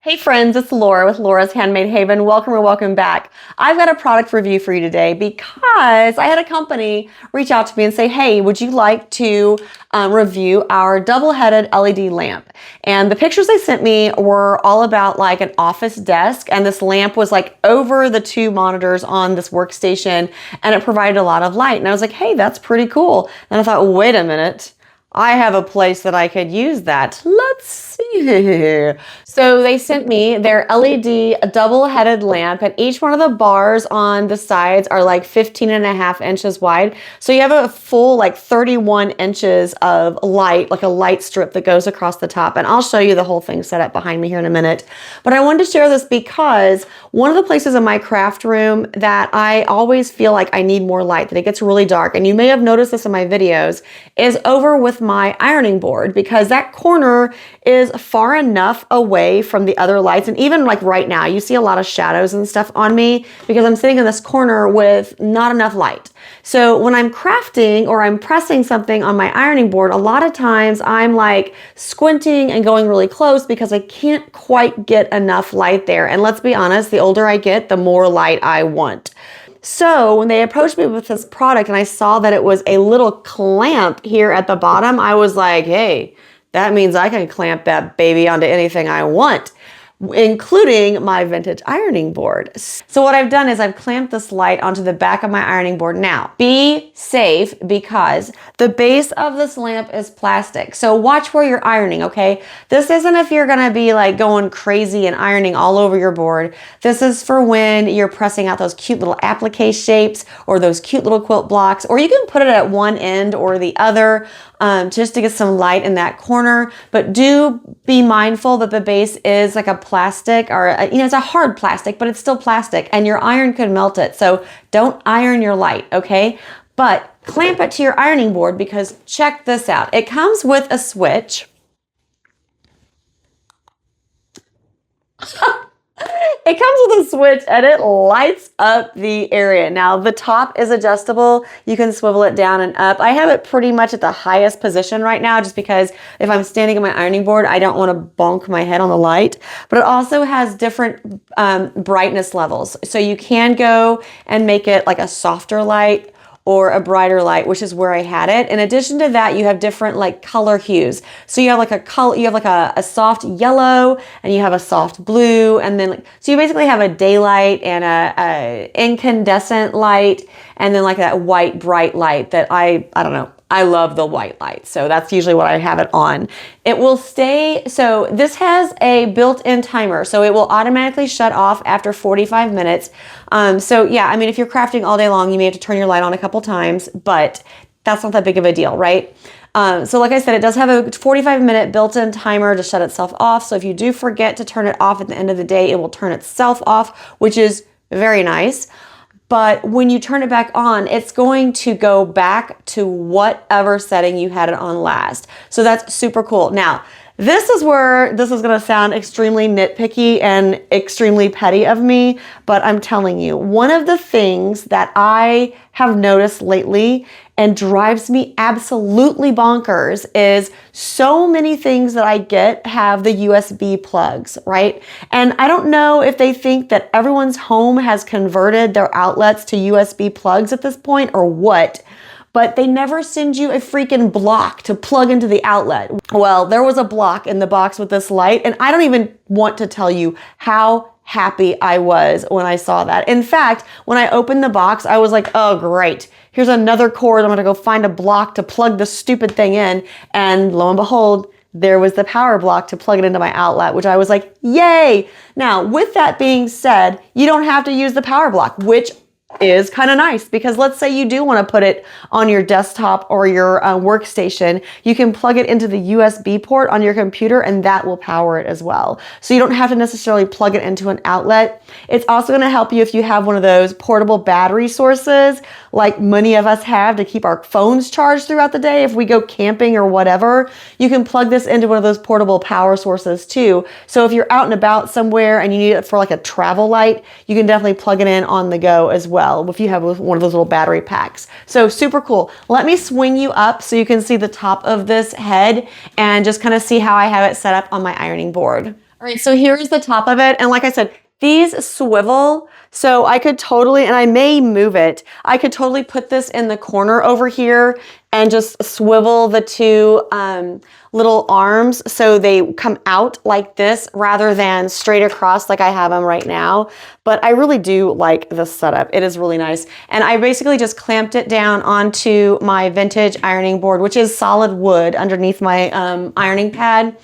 Hey friends, it's Laura with Laura's Handmade Haven. Welcome or welcome back. I've got a product review for you today because I had a company reach out to me and say, hey, would you like to review our double-headed LED lamp? And the pictures they sent me were all about like an office desk, and this lamp was like over the two monitors on this workstation, and it provided a lot of light. And I was like, hey, that's pretty cool. And I thought, wait a minute. I have a place that I could use that. Let's see here. So they sent me their LED double-headed lamp, and each one of the bars on the sides are like 15.5 inches wide. So you have a full like 31 inches of light, like a light strip that goes across the top. And I'll show you the whole thing set up behind me here in a minute. But I wanted to share this because one of the places in my craft room that I always feel like I need more light, that it gets really dark, and you may have noticed this in my videos, is over with my ironing board, because that corner is far enough away from the other lights. And even like right now, you see a lot of shadows and stuff on me because I'm sitting in this corner with not enough light. So when I'm crafting or I'm pressing something on my ironing board, a lot of times I'm like squinting and going really close because I can't quite get enough light there. And let's be honest, the older I get, the more light I want. So when they approached me with this product and I saw that it was a little clamp here at the bottom, I was like, hey, that means I can clamp that baby onto anything I want, including my vintage ironing board. So what I've done is I've clamped this light onto the back of my ironing board. Now, be safe because the base of this lamp is plastic. So watch where you're ironing, okay? This isn't if you're gonna be like going crazy and ironing all over your board. This is for when you're pressing out those cute little applique shapes or those cute little quilt blocks, or you can put it at one end or the other just to get some light in that corner. But do be mindful that the base is like a plastic, or it's a hard plastic, but it's still plastic and your iron could melt it. So don't iron your light, okay? But clamp it to your ironing board, because check this out. It comes with a switch. It comes with a switch and it lights up the area. Now the top is adjustable. You can swivel it down and up. I have it pretty much at the highest position right now just because if I'm standing on my ironing board, I don't want to bonk my head on the light. But it also has different brightness levels. So you can go and make it like a softer light or a brighter light, which is where I had it. In addition to that, you have different like color hues. So you have like a soft yellow, and you have a soft blue, and then so you basically have a daylight and a incandescent light, and then like that white bright light that I don't know. I love the white light. So that's usually what I have it on. It will stay, so this has a built-in timer. So it will automatically shut off after 45 minutes. So yeah, I mean, if you're crafting all day long, you may have to turn your light on a couple times, but that's not that big of a deal, right? So like I said, it does have a 45-minute built-in timer to shut itself off. So if you do forget to turn it off at the end of the day, it will turn itself off, which is very nice. But when you turn it back on, it's going to go back to whatever setting you had it on last. So that's super cool. Now, this is where this is going to sound extremely nitpicky and extremely petty of me, but I'm telling you, one of the things that I have noticed lately and drives me absolutely bonkers is so many things that I get have the USB plugs, right? And I don't know if they think that everyone's home has converted their outlets to USB plugs at this point or what, but they never send you a freaking block to plug into the outlet. Well, there was a block in the box with this light, and I don't even want to tell you how happy I was when I saw that. In fact, when I opened the box, I was like, oh, great. Here's another cord. I'm gonna go find a block to plug this stupid thing in. And lo and behold, there was the power block to plug it into my outlet, which I was like, yay. Now, with that being said, you don't have to use the power block, which is kind of nice, because let's say you do want to put it on your desktop or your workstation, you can plug it into the USB port on your computer and that will power it as well. So you don't have to necessarily plug it into an outlet. It's also going to help you if you have one of those portable battery sources like many of us have to keep our phones charged throughout the day. If we go camping or whatever, you can plug this into one of those portable power sources too. So if you're out and about somewhere and you need it for like a travel light, you can definitely plug it in on the go as well if you have one of those little battery packs. So super cool. Let me swing you up so you can see the top of this head and just kind of see how I have it set up on my ironing board. All right, so here's the top of it. And like I said, these swivel, so I could totally, and I may move it, I could totally put this in the corner over here and just swivel the two little arms so they come out like this rather than straight across like I have them right now. But I really do like this setup. It is really nice. And I basically just clamped it down onto my vintage ironing board, which is solid wood underneath my ironing pad.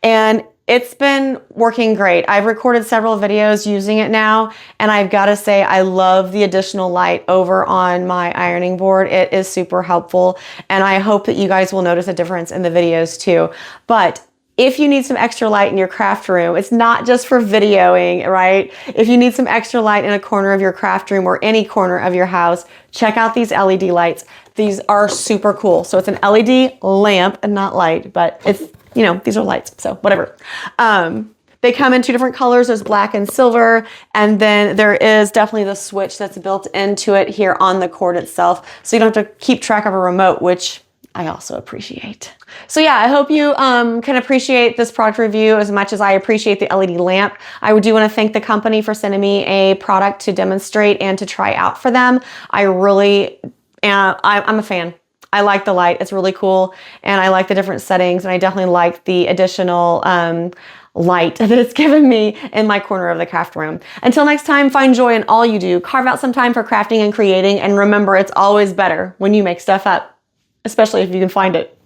And it's been working great. I've recorded several videos using it now, and I've got to say I love the additional light over on my ironing board. It is super helpful, and I hope that you guys will notice a difference in the videos too. But if you need some extra light in your craft room, it's not just for videoing, right? If you need some extra light in a corner of your craft room or any corner of your house, check out these LED lights. These are super cool. So it's an LED lamp and not light, but it's, you know, these are lights, so whatever. They come in two different colors. There's black and silver, and then there is definitely the switch that's built into it here on the cord itself, so you don't have to keep track of a remote, which I also appreciate. So yeah, I hope you can appreciate this product review as much as I appreciate the LED lamp. I do want to thank the company for sending me a product to demonstrate and to try out for them. I really am, I'm a fan. I like the light, it's really cool, and I like the different settings, and I definitely like the additional light that it's given me in my corner of the craft room. Until next time, find joy in all you do, carve out some time for crafting and creating, and remember, it's always better when you make stuff up, especially if you can find it.